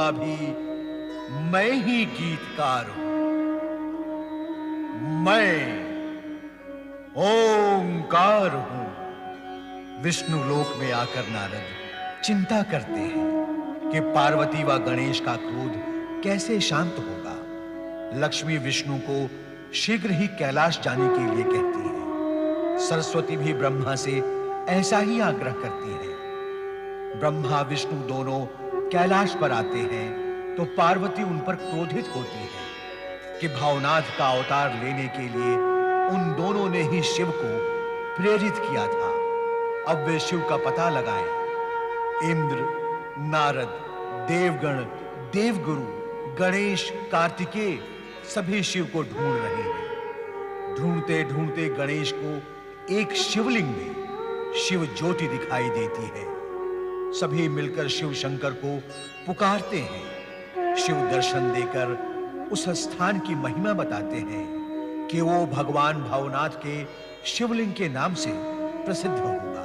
का भी मैं ही गीतकार हूं। मैं ओंकार हूं। विष्णु लोक में आकर नारद चिंता करते हैं कि पार्वती व गणेश का क्रोध कैसे शांत होगा। लक्ष्मी विष्णु को शीघ्र ही कैलाश जाने के लिए कहती है। सरस्वती भी ब्रह्मा से ऐसा ही आग्रह करती है। ब्रह्मा विष्णु दोनों कैलाश पर आते हैं तो पार्वती उन पर क्रोधित होती है कि भावनाथ का अवतार लेने के लिए उन दोनों ने ही शिव को प्रेरित किया था। अब वे शिव का पता लगाएं। इंद्र, नारद, देवगण, देवगुरु, गणेश, कार्तिकेय सभी शिव को ढूंढ रहे हैं। ढूंढते ढूंढते गणेश को एक शिवलिंग में शिव ज्योति दिखाई देती है। सभी मिलकर शिव शंकर को पुकारते हैं। शिव दर्शन देकर उस स्थान की महिमा बताते हैं कि वो भगवान भवनाथ के शिवलिंग के नाम से प्रसिद्ध होगा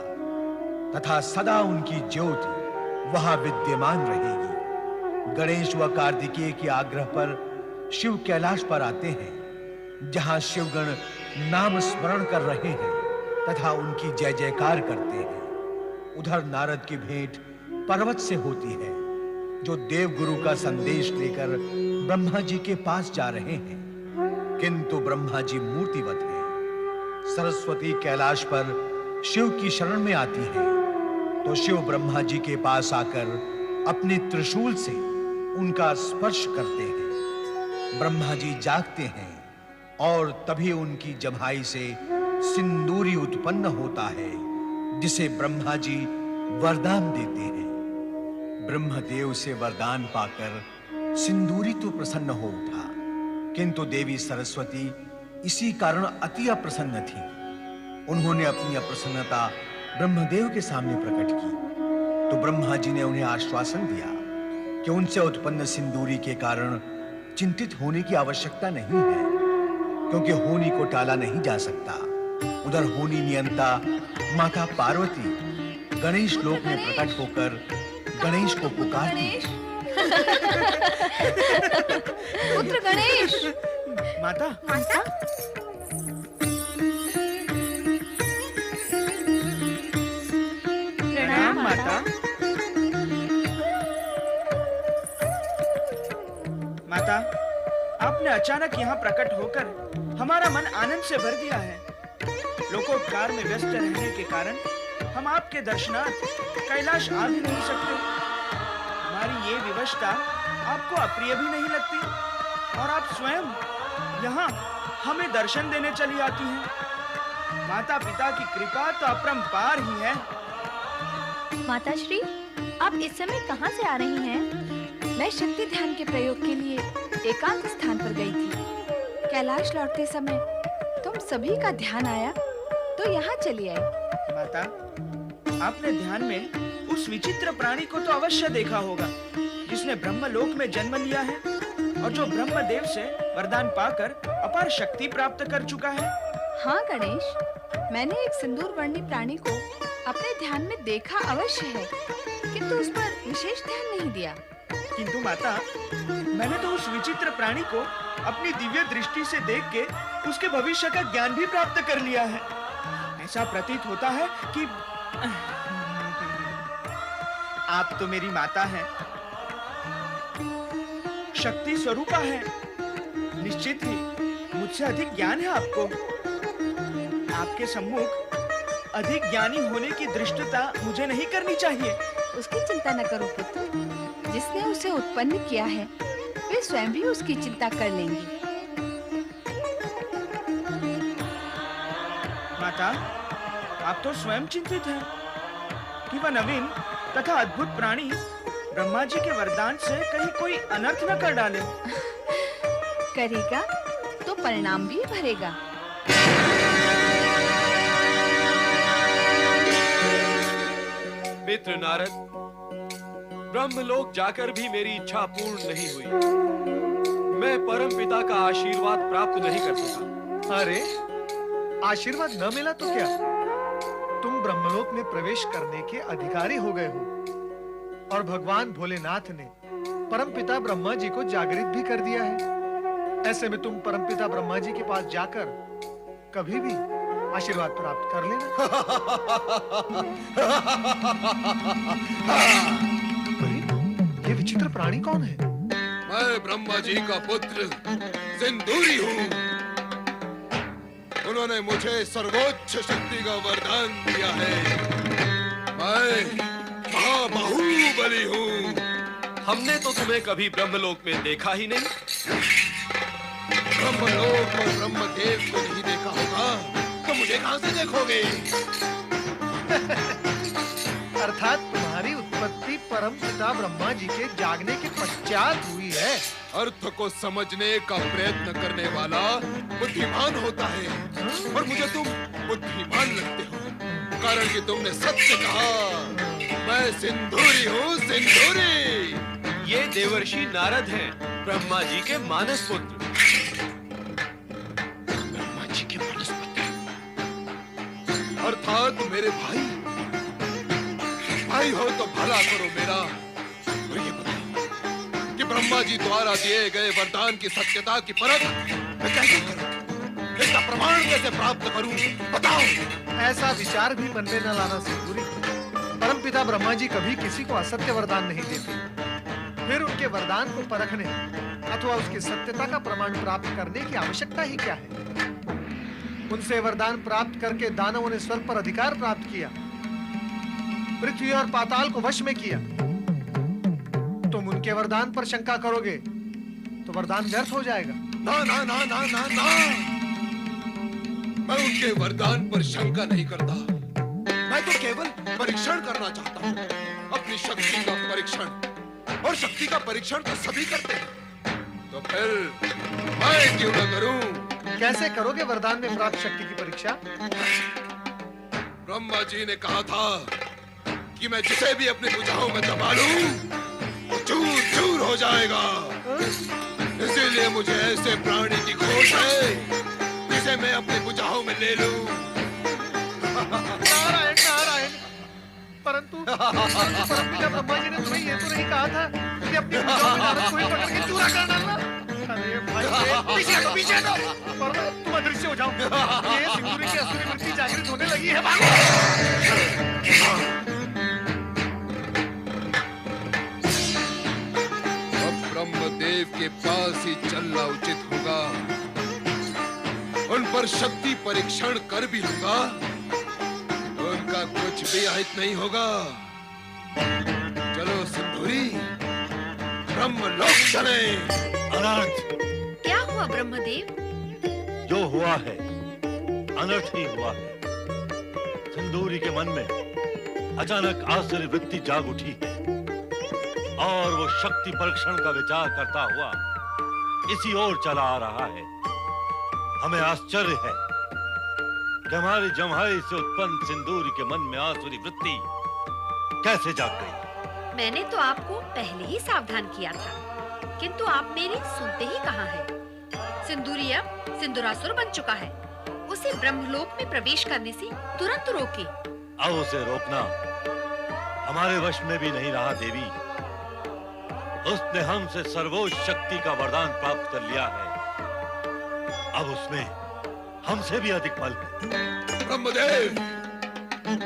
तथा सदा उनकी ज्योति वहां विद्यमान रहेगी। गणेश व कार्तिकेय के आग्रह पर शिव कैलाश पर आते हैं, जहां शिवगण नाम स्मरण कर रहे हैं तथा उनकी जय जयकार करते हैं। उधर नारद की भेंट पर्वत से होती है, जो देवगुरु का संदेश लेकर ब्रह्मा जी के पास जा रहे हैं, किंतु ब्रह्मा जी मूर्तिवत हैं। सरस्वती कैलाश पर शिव की शरण में आती है तो शिव ब्रह्मा जी के पास आकर अपने त्रिशूल से उनका स्पर्श करते हैं। ब्रह्मा जी जागते हैं और तभी उनकी जम्हाई से सिंदूरी उत्पन्न होता है, जिसे ब्रह्मा जी वरदान देते हैं। ब्रह्मदेव से वरदान पाकर सिंदूरी तो प्रसन्न हो उठा, किंतु देवी सरस्वती इसी कारण अति अप्रसन्न थी। उन्होंने अपनी अप्रसन्नता ब्रह्मदेव के सामने प्रकट की तो ब्रह्मा जी ने उन्हें आश्वासन दिया कि उनसे उत्पन्न सिंदूरी के कारण चिंतित होने की आवश्यकता नहीं है, क्योंकि होनी को टाला नहीं जा सकता। उधर होनी नियंता माता पार्वती गणेश लोक में प्रकट होकर गणेश को पुकारती है। पुत्र गणेश। माता, माता, प्रणाम माता। माता, आपने अचानक यहाँ प्रकट होकर हमारा मन आनंद से भर दिया है। लोकोपकार में व्यस्त रहने के कारण हम आपके दर्शनार्थ कैलाश आ भी नहीं सकते। हमारी ये विवशता आपको अप्रिय भी नहीं लगती और आप स्वयं यहाँ हमें दर्शन देने चली आती हैं। माता पिता की कृपा तो अपरंपार ही है। माताश्री, आप इस समय कहाँ से आ रही हैं? मैं शक्ति ध्यान के प्रयोग के लिए एकांत स्थान पर गई थी। कैलाश लौटते समय तुम सभी का ध्यान आया तो यहाँ चली आई। माता, आपने ध्यान में उस विचित्र प्राणी को तो अवश्य देखा होगा, जिसने ब्रह्मलोक में जन्म लिया है और जो ब्रह्मदेव से वरदान पाकर अपार शक्ति प्राप्त कर चुका है। हाँ गणेश, मैंने एक सिंदूर वर्णी प्राणी को अपने ध्यान में देखा अवश्य है, किंतु उस पर विशेष ध्यान नहीं दिया। किंतु माता, मैंने तो उस विचित्र प्राणी को अपनी दिव्य दृष्टि से देख के उसके भविष्य का ज्ञान भी प्राप्त कर लिया है। ऐसा प्रतीत होता है कि आप तो मेरी माता हैं, शक्ति स्वरूपा है। निश्चित ही मुझसे अधिक ज्ञान है आपको। आपके सम्मुख अधिक ज्ञानी होने की दृष्टता मुझे नहीं करनी चाहिए। उसकी चिंता न करो पुत्र, जिसने उसे उत्पन्न किया है वे स्वयं भी उसकी चिंता कर लेंगी। माता, आप तो स्वयं चिंतित हैं कि वह नवीन तथा अद्भुत प्राणी ब्रह्मा जी के वरदान से कहीं कोई अनर्थ न कर डाले। करेगा तो परिणाम भी भरेगा। मित्र नारद, ब्रह्मलोक जाकर भी मेरी इच्छा पूर्ण नहीं हुई। मैं परम पिता का आशीर्वाद प्राप्त नहीं कर सका। अरे, आशीर्वाद न मिला तो क्या? तुम ब्रह्मलोक में प्रवेश करने के अधिकारी हो गए हो और भगवान भोलेनाथ ने परमपिता ब्रह्मा जी को जागृत भी कर दिया है। ऐसे में तुम परमपिता ब्रह्मा जी के पास जाकर कभी भी आशीर्वाद प्राप्त कर लेना। अरे, ये विचित्र प्राणी कौन है? मैं ब्रह्मा जी का पुत्र सिंदूरी हूँ। उन्होंने मुझे सर्वोच्च शक्ति का वरदान दिया है। मैं महाबाहुबली हूँ। हमने तो तुम्हें कभी ब्रह्मलोक में देखा ही नहीं। ब्रह्मलोक और ब्रह्मदेव को नहीं देखा होगा तो मुझे कहां से देखोगे? अर्थात तुम्हारी उत्पत्ति परम पिता ब्रह्मा जी के जागने के पश्चात हुई है। अर्थ को समझने का प्रयत्न करने वाला बुद्धिमान होता है और मुझे तुम बुद्धिमान लगते हो, कारण कि तुमने सत्य कहा। मैं सिंदूरी हूँ, सिंदूरी। ये देवर्षि नारद हैं, ब्रह्मा जी के मानस पुत्र। ब्रह्मा जी के मानस पुत्र अर्थात मेरे भाई। भाई हो तो भला करो मेरा। और ये बताओ कि ब्रह्मा जी द्वारा दिए गए वरदान की सत्यता की परख मैं कैसे करूं? इसका प्रमाण कैसे प्राप्त करूं? बताओ। ऐसा विचार भी मन में न लाना सिंदूरी। परम पिता ब्रह्मा जी कभी किसी को असत्य वरदान नहीं देते। फिर उनके वरदान को परखने अथवा उसकी सत्यता का प्रमाण प्राप्त करने की आवश्यकता ही क्या है? उनसे वरदान प्राप्त करके दानवों ने स्वर्ग पर अधिकार प्राप्त किया, पृथ्वी और पाताल को वश में किया। तुम उनके वरदान पर शंका करोगे तो वरदान व्यर्थ हो जाएगा। ना ना ना ना ना ना, मैं उनके वरदान पर शंका नहीं करता। मैं तो केवल परीक्षण करना चाहता हूँ, अपनी शक्ति का परीक्षण। और शक्ति का परीक्षण तो सभी करते हैं, तो फिर मैं क्यों न करूं? कैसे करोगे वरदान में प्राप्त शक्ति की परीक्षा? ब्रह्मा जी ने कहा था कि मैं जिसे भी अपनी भुजाओं में दबा लूं, वो चूर चूर हो जाएगा। इसीलिए मुझे ऐसे प्राणी की खोज है जिसे मैं अपनी भुजाओं में ले लूं। नारायण नारायण। परंतु परमपिता ब्रह्मा जी ने तुम्हें ये तो नहीं कहा था कि अपनी भुजाओं में नारद को ही पकड़ के चूरा कर डालना? अरे भाई, पीछे हटो, पीछे हटो। पर तुम अदृश्य हो जाओ। ये सिंदूरी की असुरी वृत्ति जागृत होने लगी है। भागो। ब्रह्मदेव के पास ही चलना उचित होगा। उन पर शक्ति परीक्षण कर भी लूंगा तो उनका कुछ भी अहित नहीं होगा। चलो सिंदूरी, ब्रह्मलोक चले। अनर्थ। क्या हुआ ब्रह्मदेव? जो हुआ है अनर्थ ही हुआ है। सिंदूरी के मन में अचानक आश्चर्य वृत्ति जाग उठी है और वो शक्ति परीक्षण का विचार करता हुआ इसी ओर चला आ रहा है। हमें आश्चर्य है कि हमारी जम्हाई से उत्पन्न सिंदूरी के मन में आसुरी वृत्ति कैसे जाग गई। मैंने तो आपको पहले ही सावधान किया था, किंतु आप मेरी सुनते ही कहाँ हैं? सिंदूरी अब सिंदूरासुर बन चुका है। उसे ब्रह्मलोक में प्रवेश करने से तुरंत रोके। अब उसे रोकना हमारे वश में भी नहीं रहा देवी। उसने हमसे सर्वोच्च शक्ति का वरदान प्राप्त कर लिया है। अब उसमें हमसे भी अधिक बल है। ब्रह्मदेव,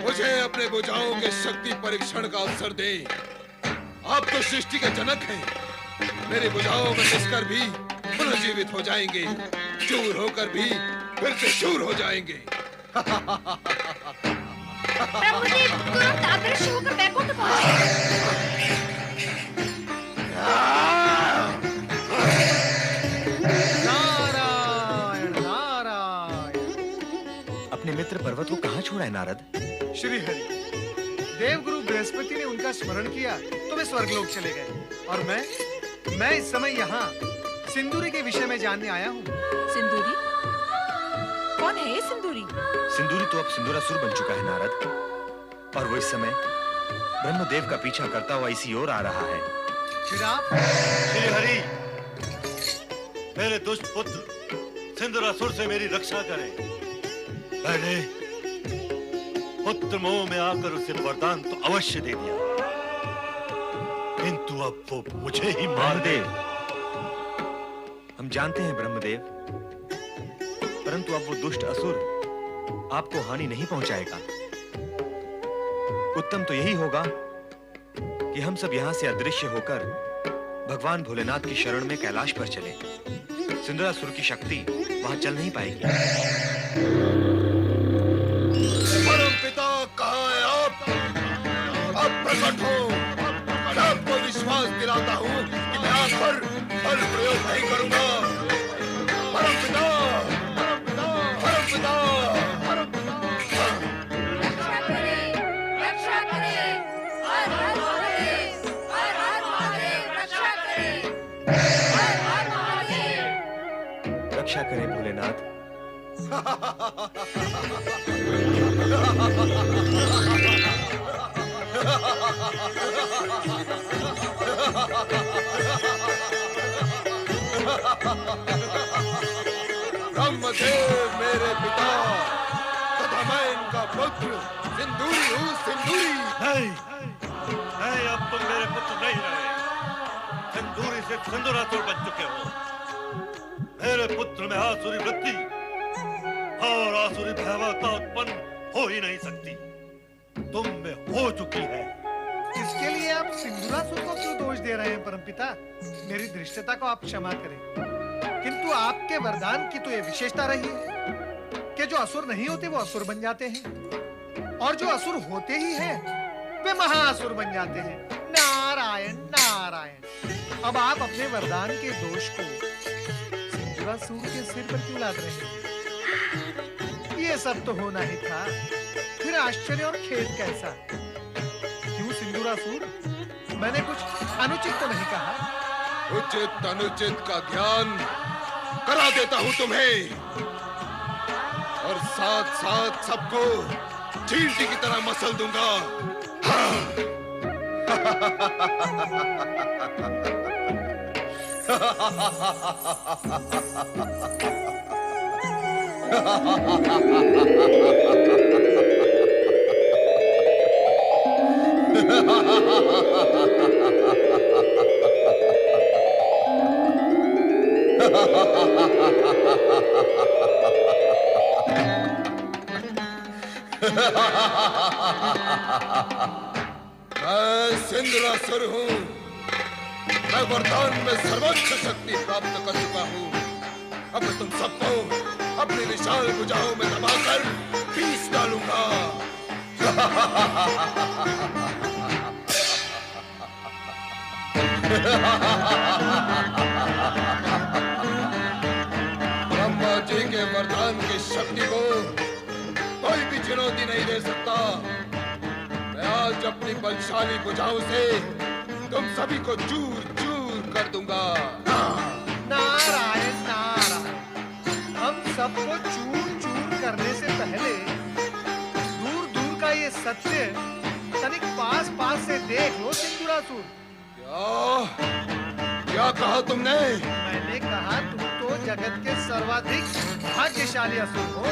मुझे अपने भुजाओं के शक्ति परीक्षण का अवसर दे। आप तो सृष्टि के जनक हैं। मेरी भुजाओं में घुसकर भी पुनर्जीवित हो जाएंगे, चूर होकर भी फिर से चूर हो जाएंगे। ब्रह्मदेव तुरंत अदृश्य होकर वैकुंठ पहुंचे। नारायण नारायण। अपने मित्र पर्वत को कहाँ छोड़ा है नारद? श्री हरि, देवगुरु बृहस्पति ने उनका स्मरण किया तो वे स्वर्गलोक चले गए और मैं इस समय यहाँ सिंदूरी के विषय में जानने आया हूँ। सिंदूरी? कौन है ये सिंदूरी? सिंदूरी तो अब सिंदूरासुर बन चुका है नारद, और वो इस समय ब्रह्मदेव का पीछा करता हुआ इसी ओर आ रहा है। फिर आप? श्री हरि, मेरे दुष्ट पुत्र सिंदूरासुर से मेरी रक्षा करें। पहले पुत्र मोह में आकर उसे वरदान तो अवश्य दे दिया, किंतु अब वो मुझे ही मार दे। हम जानते हैं ब्रह्मदेव, परंतु अब वो दुष्ट असुर आपको हानि नहीं पहुंचाएगा। उत्तम तो यही होगा कि हम सब यहां से अदृश्य होकर भगवान भोलेनाथ की शरण में कैलाश पर चले। सिंदूरासुर की शक्ति वहां चल नहीं पाएगी। परमपिता कहाँ है आप? अब प्रकट हो। मैं आपको विश्वास दिलाता हूँ कि मैं आप पर बल प्रयोग नहीं करूंगा। परमपिता, परमपिता, परमपिता, परमपिता। रक्षा करें, रक्षा करें। हर हर महादेव, हर हर महादेव, रक्षा करें। हर हर महादेव। रक्षा करें भोलेनाथ। ब्रह्मदेव मेरे पिता तथा मैं इनका पुत्र सिंदूरी हूँ, सिंदूरी। नहीं, नहीं, अब तुम मेरे पुत्र नहीं रहे। सिंदूरी से सिंदूरासुर बन चुके हो। मेरे पुत्र में आसुरी वृत्ति और आसुरी भयावहता उत्पन्न हो ही नहीं सकती। तुम में हो चुकी है। इसके लिए आप सिंदूरासुर को क्यों दोष दे रहे हैं परमपिता? मेरी धृष्टता को आप क्षमा करें, किंतु आपके वरदान की तो ये विशेषता रही है कि जो असुर नहीं होते वो असुर बन जाते हैं, और जो असुर होते ही हैं वे महाअसुर बन जाते हैं। नारायण नारायण। अब आप अपने वरदान के दोष को सिंदूरासुर के सिर पर क्यों लाद रहे हैं? ये सब तो होना ही था, फिर आश्चर्य और खेद कैसा? क्यों सिंदूरासुर, मैंने कुछ अनुचित तो नहीं कहा? उचित अनुचित का ज्ञान करा देता हूँ तुम्हें, और साथ साथ सबको चींटी की तरह मसल दूंगा। हाँ। मैं सिंदूरासुर हूँ। मैं वरदान में सर्वोच्च शक्ति प्राप्त कर चुका हूँ। अब मैं तुम सबको अपनी विशाल भुजाओं में दबाकर पीस डालूंगा। ब्रह्मा जी के वरदान की शक्ति को कोई भी चुनौती नहीं दे सकता। मैं आज अपनी बलशाली भुजाओं से तुम सभी को चूर चूर कर दूंगा। नारायण नारायण। हम सबको चूर चूर करने से पहले दूर दूर का ये सत्य तनिक पास पास से देख लो सिंदूरासुर। क्या कहा तुमने? मैंने कहा तुम तो जगत के सर्वाधिक भाग्यशाली असुर हो,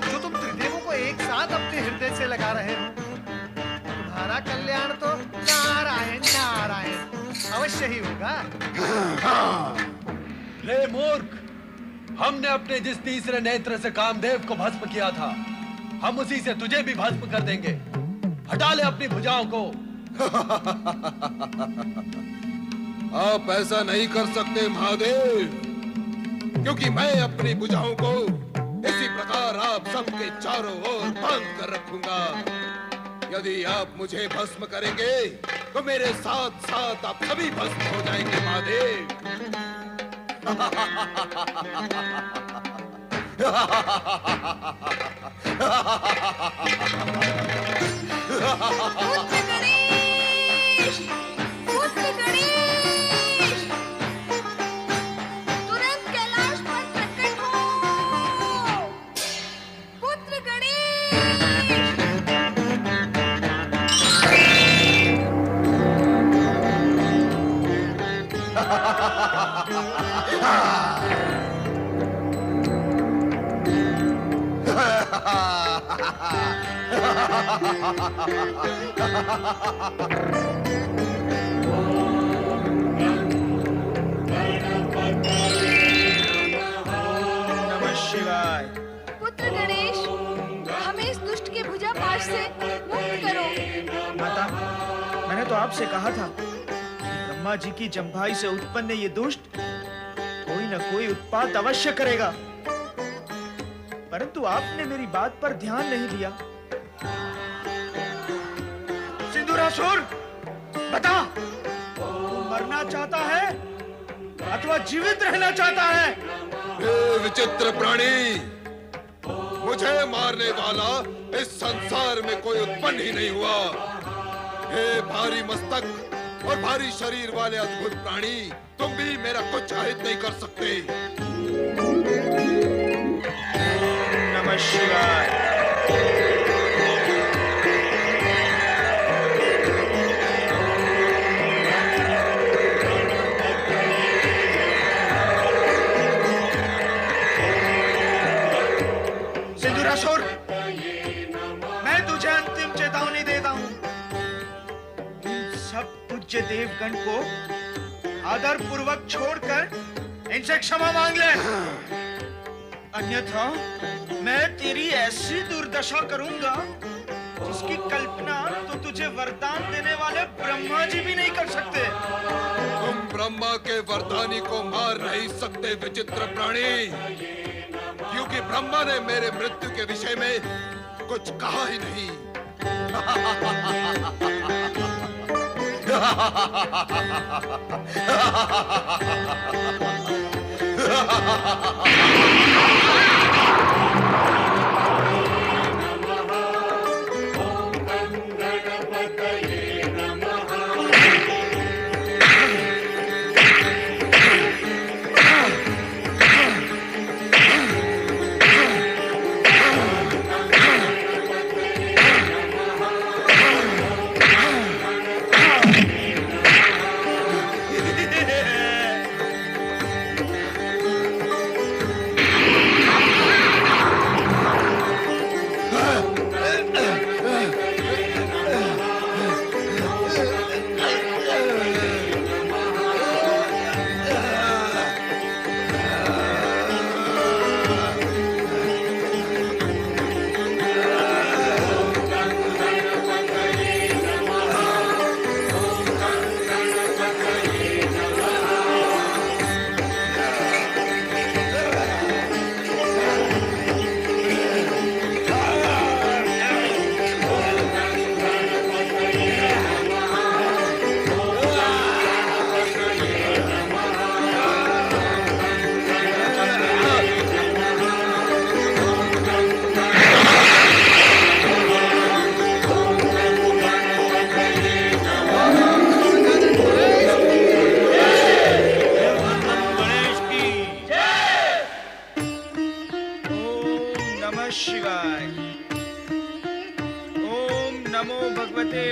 जो तुम त्रिदेवों को एक साथ अपने हृदय से लगा रहे हो। तुम्हारा कल्याण तो नारायण नारायण अवश्य ही होगा। रे मूर्ख, हमने अपने जिस तीसरे नेत्र से कामदेव को भस्म किया था, हम उसी से तुझे भी भस्म कर देंगे। हटा ले अपनी भुजाओं को। आप ऐसा नहीं कर सकते महादेव, क्योंकि मैं अपनी भुजाओं को इसी प्रकार आप सबके चारों ओर बांध कर रखूंगा। यदि आप मुझे भस्म करेंगे तो मेरे साथ साथ आप सभी भस्म हो जाएंगे महादेव। पुत्र गणेश, पुत्र गणेश, तुरंत कैलाश पर प्रकट हो। पुत्र गणेश। आपसे कहा था कि ब्रह्मा जी की जम्भाई से उत्पन्न ये दुष्ट कोई न कोई उत्पात अवश्य करेगा, परंतु आपने मेरी बात पर ध्यान नहीं दिया। सिंदूरासुर, बता, तू मरना चाहता है अथवा जीवित रहना चाहता है? हे विचित्र प्राणी, मुझे मारने वाला इस संसार में कोई उत्पन्न ही नहीं हुआ। हे भारी मस्तक और भारी शरीर वाले अद्भुत प्राणी, तुम भी मेरा कुछ अहित नहीं कर सकते। नमः शिवाय। सिंदूरासुर, मैं तुझे अंतिम चेतावनी देता हूं। इन सब पूज्य देवगण को आदर पूर्वक छोड़कर इनसे क्षमा मांग ले, अन्यथा मैं तेरी ऐसी दुर्दशा करूंगा जिसकी कल्पना तो तुझे वरदान देने वाले ब्रह्मा जी भी नहीं कर सकते। तुम ब्रह्मा के वरदानी को मार नहीं सकते विचित्र प्राणी, क्योंकि ब्रह्मा ने मेरे मृत्यु के विषय में कुछ कहा ही नहीं।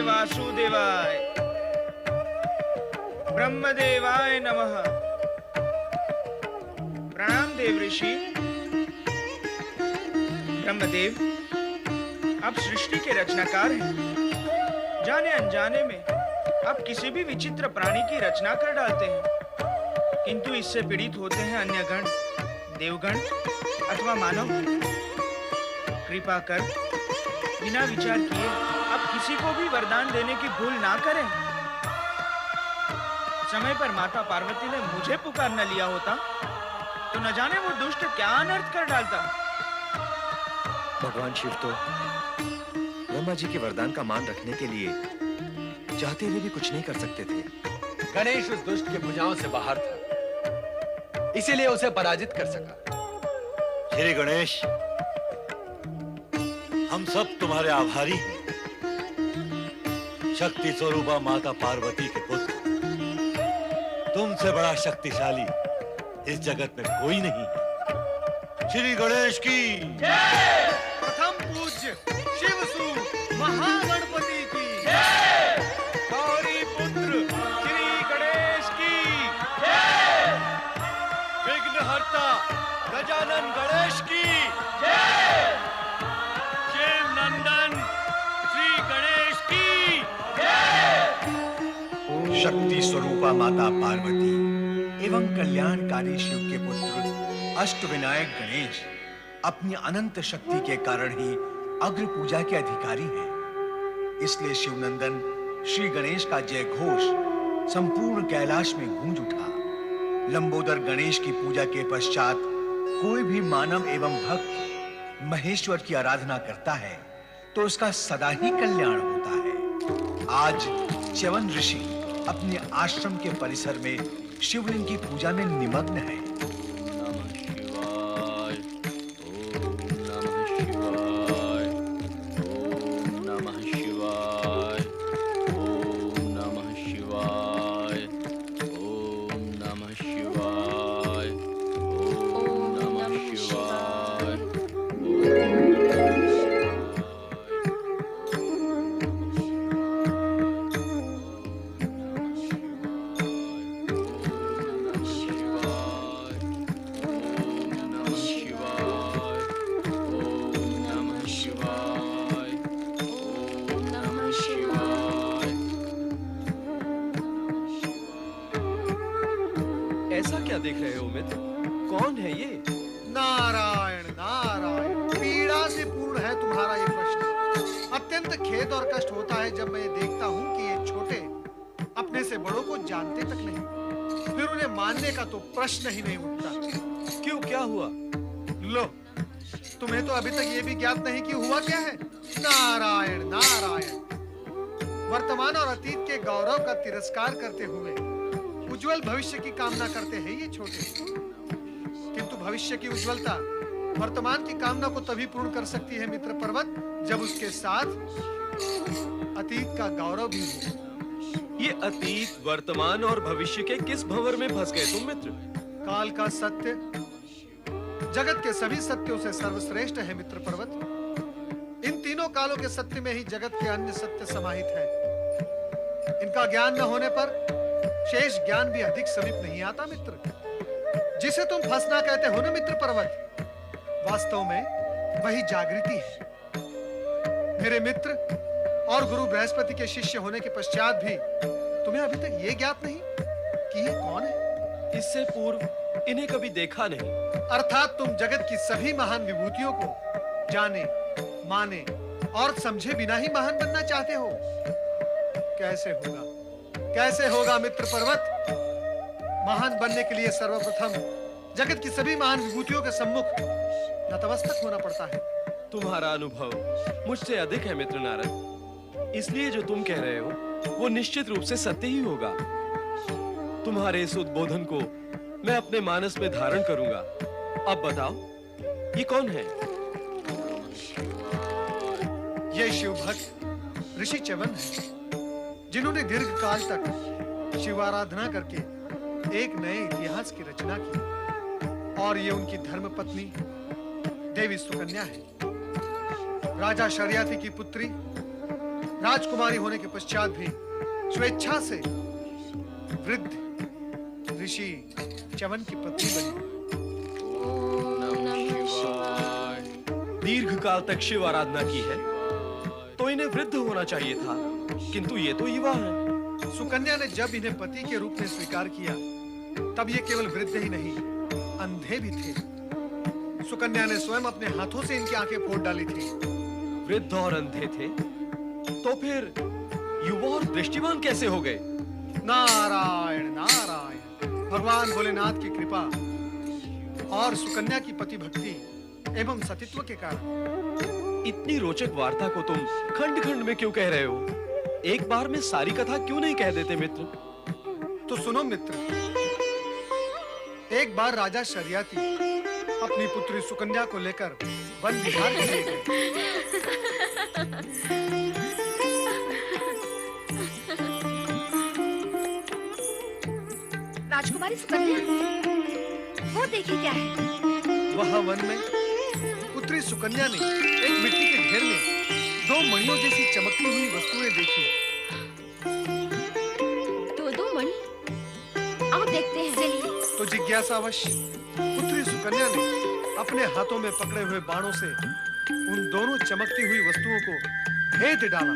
वासुदेवाय। ब्रह्मदेवाय नमः। प्रणाम देव ऋषि। ब्रह्मदेव, आप सृष्टि के रचनाकार हैं। जाने अनजाने में आप किसी भी विचित्र प्राणी की रचना कर डालते हैं, किंतु इससे पीड़ित होते हैं अन्य गण, देवगण अथवा मानव। कृपा कर बिना विचार किए आप किसी को भी वरदान देने की भूल ना करें। समय पर माता पार्वती ने मुझे पुकार न लिया होता तो न जाने वो दुष्ट क्या अनर्थ कर डालता। भगवान शिव तो ब्रह्मा जी के वरदान का मान रखने के लिए चाहते हुए भी कुछ नहीं कर सकते थे। गणेश उस दुष्ट के भुजाओं से बाहर था, इसीलिए उसे पराजित कर सका। श्री गणेश, हम सब तुम्हारे आभारी हैं। शक्ति स्वरूपा माता पार्वती के पुत्र, तुमसे बड़ा शक्तिशाली इस जगत में कोई नहीं। श्री गणेश की जय। प्रथम पूज्य शिवसूत महागणपति की जय। गौरी पुत्र श्री गणेश की जय। विघ्नहर्ता गजानन गणेश की जय। शिव नंदन श्री गणेश की जय। शक्ति स्वरूपा माता पार्वती एवं कल्याणकारी शिव के पुत्र अष्टविनायक गणेश अपनी अनंत शक्ति के कारण ही अग्र पूजा के अधिकारी हैं। इसलिए शिवनंदन श्री गणेश का जय घोष संपूर्ण कैलाश में गूंज उठा। लंबोदर गणेश की पूजा के पश्चात कोई भी मानव एवं भक्त महेश्वर की आराधना करता है तो उसका सदा ही कल्याण होता है। आज च्यवन ऋषि अपने आश्रम के परिसर में शिवलिंग की पूजा में निमग्न है। ऐसा क्या देख रहे हो मित्र? कौन है ये? नारायण नारायण, पीड़ा से पूर्ण है तुम्हारा ये प्रश्न। अत्यंत खेद और कष्ट होता है जब मैं ये देखता हूँ कि ये छोटे अपने से बड़ों को जानते तक नहीं, फिर उन्हें मानने का तो प्रश्न ही नहीं उठता। क्यों, क्या हुआ? लो, तुम्हें तो अभी तक ये भी ज्ञात नहीं कि हुआ क्या है। नारायण नारायण, वर्तमान और अतीत के गौरव का तिरस्कार करते हुए उज्जवल भविष्य की कामना करते हैं ये छोटे। किंतु भविष्य की उज्जवलता वर्तमान की कामना को तभी पूर्ण कर सकती है मित्र पर्वत, जब उसके साथ अतीत का गौरव भी हो। ये अतीत, वर्तमान और भविष्य के किस भंवर में फंस गए तुम मित्र? काल का सत्य जगत के सभी सत्यों से सर्वश्रेष्ठ है मित्र पर्वत। इन तीनों कालों के सत्य में ही जगत के अन्य सत्य समाहित है। इनका ज्ञान न होने पर शेष ज्ञान भी अधिक समीप नहीं आता मित्र। जिसे तुम फंसना कहते हो ना मित्र पर्वत, वास्तव में वही जागृति है। मेरे मित्र और गुरु बृहस्पति के शिष्य होने के पश्चात भी तुम्हें अभी तक ये ज्ञात नहीं कि ये कौन है। इससे पूर्व इन्हें कभी देखा नहीं। अर्थात तुम जगत की सभी महान विभूतियों को जाने, माने और समझे बिना ही महान बनना चाहते हो। कैसे होगा, कैसे होगा मित्र पर्वत? महान बनने के लिए सर्वप्रथम जगत की सभी महान विभूतियों के सम्मुख नतमस्तक होना पड़ता है। तुम्हारा अनुभव मुझसे अधिक है मित्र नारद, इसलिए जो तुम कह रहे हो वो निश्चित रूप से सत्य ही होगा। तुम्हारे इस उद्बोधन को मैं अपने मानस में धारण करूंगा। अब बताओ, ये कौन है? ये शिव भक्त ऋषि च्यवन है, जिन्होंने दीर्घ काल तक शिवाराधना करके एक नए इतिहास की रचना की। और ये उनकी धर्म पत्नी देवी सुकन्या है। राजा शर्याति की पुत्री राजकुमारी होने के पश्चात भी स्वेच्छा से वृद्ध ऋषि च्यवन की पत्नी बनी। दीर्घ काल तक शिव आराधना की है तो इन्हें वृद्ध होना चाहिए था, किंतु ये तो युवा है। सुकन्या ने जब इन्हें पति के रूप में स्वीकार किया तब ये केवल वृद्ध ही नहीं, अंधे भी थे। सुकन्या ने स्वयं अपने हाथों से इनकी आंखें फोड़ डाली थी। वृद्ध और अंधे थे तो फिर युवा और दृष्टिवान कैसे हो गए? नारायण नारायण, भगवान भोलेनाथ की कृपा और सुकन्या की पति भक्ति एवं सतीत्व के कारण। इतनी रोचक वार्ता को तुम खंड खंड में क्यों कह रहे हो? एक बार में सारी कथा क्यों नहीं कह देते मित्र? तो सुनो मित्र, एक बार राजा शर्याति अपनी पुत्री सुकन्या को लेकर वन विहार के लिए गए। राजकुमारी सुकन्या, वो देखिए क्या है। वह वन में पुत्री सुकन्या ने एक मिट्टी के ढेर में दो मणियों जैसी चमकती हुई वस्तुएं देखी। दो मणि? आओ देखते हैं। चलिए। तो जिज्ञासावश पुत्री सुकन्या ने अपने हाथों में पकड़े हुए बाणों से उन दोनों चमकती हुई वस्तुओं को भेद डाला।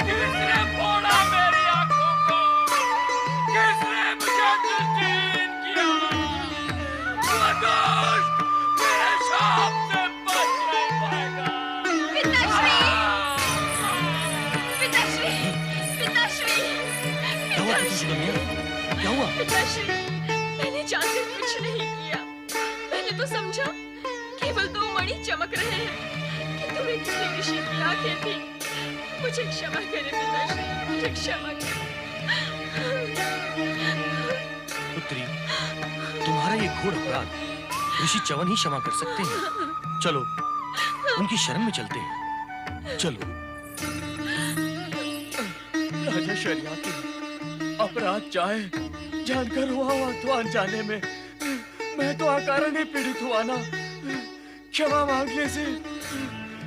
किसने फोड़ा मेरी आंखों को? किसने मुझे दृष्टिहीन किया? मेरे शाप से बच नहीं पाएगा। कन्या, क्या हुआ? पिताश्री, मैंने जानकर कुछ नहीं किया। मैंने तो समझा केवल 2 मणि चमक रहे हैं, किंतु वे किसी ऋषि की आंखें थी। मुझे क्षमा करें पिताश्री, मुझे क्षमा करें। पुत्री, तुम्हारा ये घोर अपराध ऋषि च्यवन ही क्षमा कर सकते हैं। चलो, उनकी शरण में चलते हैं। चलो। राजा शरियाती, अपराध चाहे जानकर हुआ हो अथवा अनजाने में, मैं तो अकारण ही पीड़ित हुआ ना। क्षमा मांगने से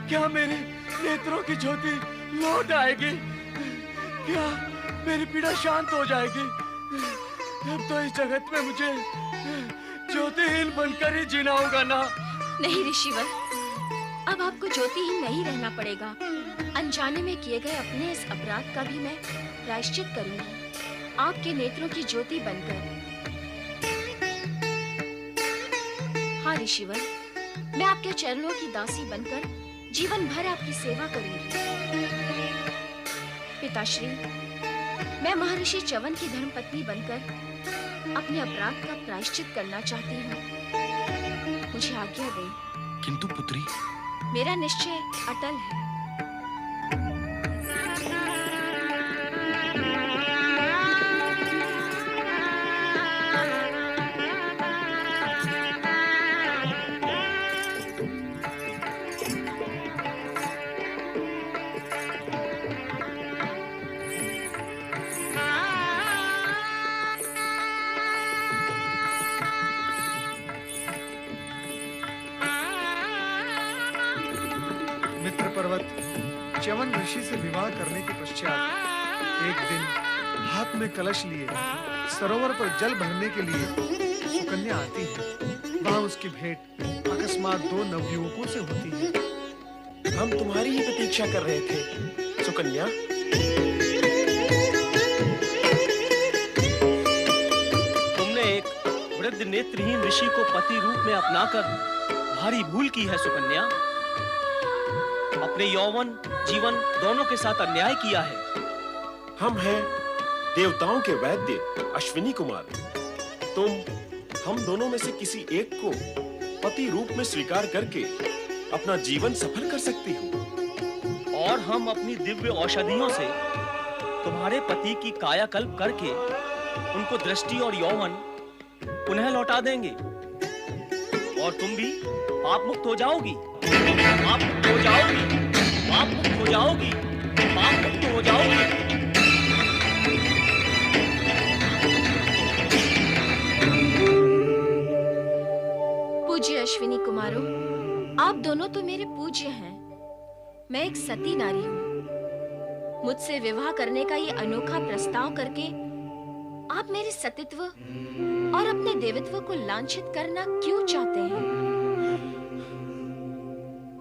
क्या मेरे नेत्रों की ज्योति लौट आएगी? क्या मेरी पीड़ा शांत हो जाएगी? अब तो इस जगत में मुझे ज्योतिहीन बनकर ही जीना होगा ना। नहीं ऋषिवर, अब आपको ज्योतिहीन नहीं रहना पड़ेगा। अनजाने में किए गए अपने इस अपराध का भी मैं प्रायश्चित करूंगी, आपके नेत्रों की ज्योति बनकर। हाँ ऋषिवर, मैं आपके चरणों की दासी बनकर जीवन भर आपकी सेवा करूंगी। पिताश्री, मैं महर्षि च्यवन की धर्मपत्नी बनकर अपने अपराध का प्रायश्चित करना चाहती हूँ। मुझे आज्ञा दें। किंतु पुत्री, मेरा निश्चय अटल है। च्यवन ऋषि से विवाह करने के पश्चात एक दिन हाथ में कलश लिए सरोवर पर जल भरने के लिए सुकन्या आती है। वहां उसकी भेंट अकस्मात 2 नवयुवकों से होती है। हम तुम्हारी ही प्रतीक्षा कर रहे थे, सुकन्या। तुमने एक वृद्ध नेत्रहीन ऋषि को पति रूप में अपनाकर भारी भूल की है सुकन्या। अपने यौवन जीवन दोनों के साथ अन्याय किया है। हम हैं देवताओं के वैद्य अश्विनी कुमार। तुम हम दोनों में से किसी एक को पति रूप में स्वीकार करके अपना जीवन सफल कर सकती हो। और हम अपनी दिव्य औषधियों से तुम्हारे पति की कायाकल्प करके उनको दृष्टि और यौवन पुनः लौटा देंगे। और तुम भी पाप मुक्त हो जाओगी। पाप मुक्त हो जाओगी। पाप मुक्त हो जाओगी। पाप मुक्त हो जाओगी। पूज्य अश्विनी कुमारों, आप दोनों तो मेरे पूज्य हैं। मैं एक सती नारी हूँ। मुझसे विवाह करने का ये अनोखा प्रस्ताव करके आप मेरे सतीत्व और अपने देवत्व को लांछित करना क्यों चाहते हैं?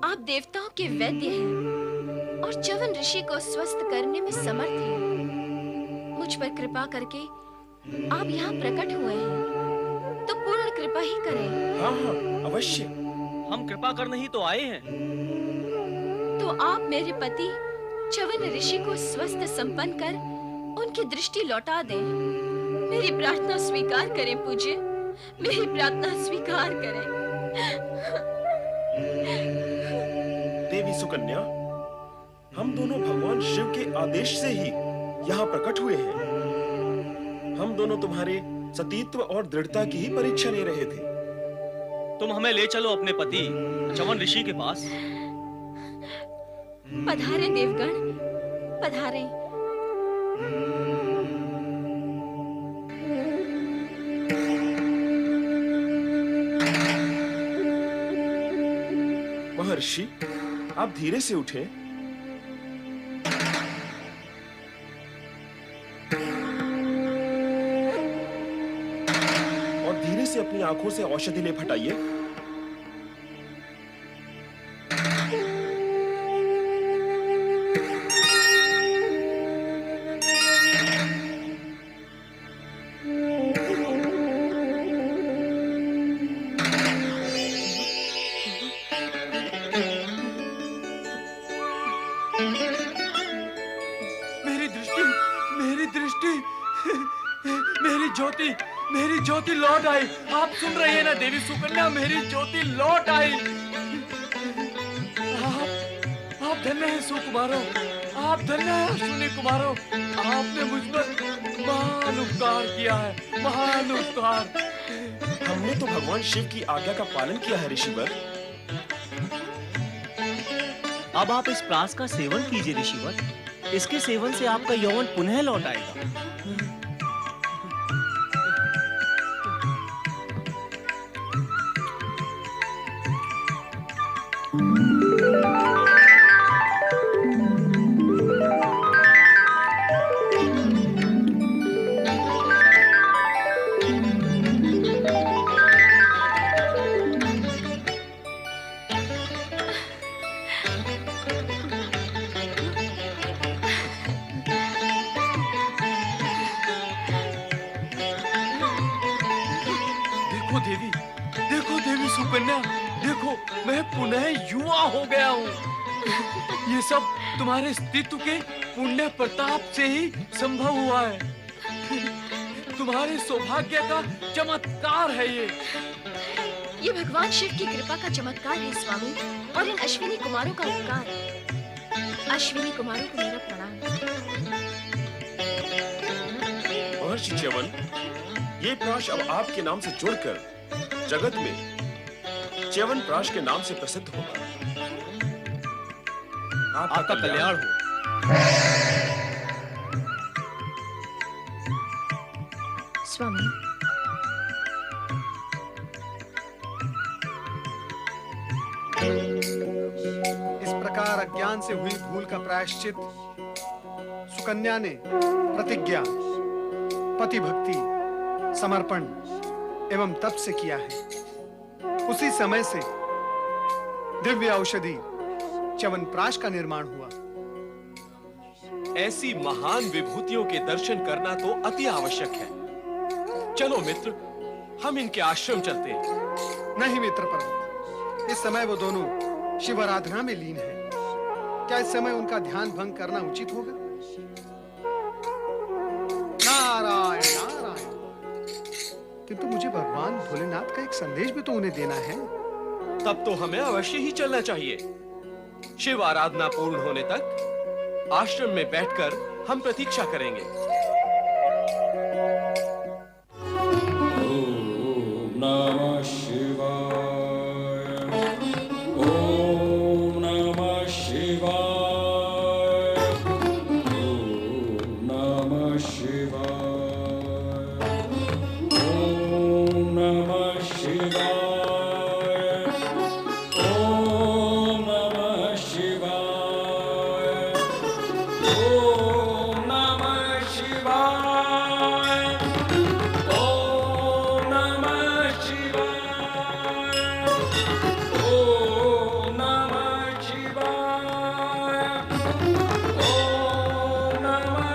आप देवताओं के वैद्य हैं और च्यवन ऋषि को स्वस्थ करने में समर्थ हैं। मुझ पर कृपा करके आप यहाँ प्रकट हुए हैं, तो पूर्ण कृपा ही करें। हाँ हाँ अवश्य। हम कृपा करने ही तो आए हैं। तो आप मेरे पति च्यवन ऋषि को स्वस्थ संपन्न कर उनकी दृष्टि लौटा दें। मेरी प्रार्थना स्वीकार करें पूज्य, मेरी प्रार्थना स्वीकार करें। देवी सुकन्या, हम दोनों भगवान शिव के आदेश से ही यहाँ प्रकट हुए हैं। हम दोनों तुम्हारे सतीत्व और दृढ़ता की ही परीक्षा ले रहे थे। तुम हमें ले चलो अपने पति च्यवन ऋषि के पास। पधारे देवगण, पधारे। महर्षि, आप धीरे से उठे। और धीरे से अपनी आंखों से औषधि लेप हटाइए। मेरी ज्योति लौट आई। आप सुन रही है ना देवी सुकन्या, मेरी ज्योति लौट आई। आप धन्य हैं सुकुमारों, आप धन्य हैं अश्विनी कुमारों। आपने मुझ पर महान उपकार किया है, महान उपकार। हमने तो भगवान शिव की आज्ञा का पालन किया है ऋषिवर। अब आप इस प्रास का सेवन कीजिए ऋषिवर। इसके सेवन से आपका यौवन पुनः लौट आएगा। देखो देवी सुकन्या, देखो मैं पुनः युवा हो गया हूँ। ये सब तुम्हारे अस्तित्व के पुण्य प्रताप से ही संभव हुआ है। तुम्हारे सौभाग्य का चमत्कार है ये भगवान शिव की कृपा का चमत्कार है स्वामी, और इन अश्विनी कुमारों का उपकार। अश्विनी कुमारों को मेरा प्रणाम। महर्षि च्यवन, ये प्राश अब आपके नाम से जुड़कर जगत में च्यवन प्राश के नाम से प्रसिद्ध होगा। आपका कल्याण हो। स्वामी, इस प्रकार अज्ञान से हुई भूल का प्रायश्चित सुकन्या ने प्रतिज्ञा, पति भक्ति, समर्पण एवं तप से किया है। उसी समय से दिव्य औषधि च्यवनप्राश का निर्माण हुआ। ऐसी महान विभूतियों के दर्शन करना तो अति आवश्यक है। चलो मित्र, हम इनके आश्रम चलते हैं। नहीं मित्र पर्वत, इस समय वो दोनों शिव आराधना में लीन हैं। क्या इस समय उनका ध्यान भंग करना उचित होगा? नारायण नारायण। किंतु मुझे भगवान भोलेनाथ का एक संदेश भी तो उन्हें देना है। तब तो हमें अवश्य ही चलना चाहिए। शिव आराधना पूर्ण होने तक आश्रम में बैठकर हम प्रतीक्षा करेंगे। ओम नमः शिवाय, ओम नमः शिवाय, ओम नमः शिवाय, ओम नमः शिवाय, ओम नमः शिवाय, ओम नमः शिवाय, ओम नमः शिवाय, ओम नमः शिवाय, ओम नमः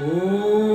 ओम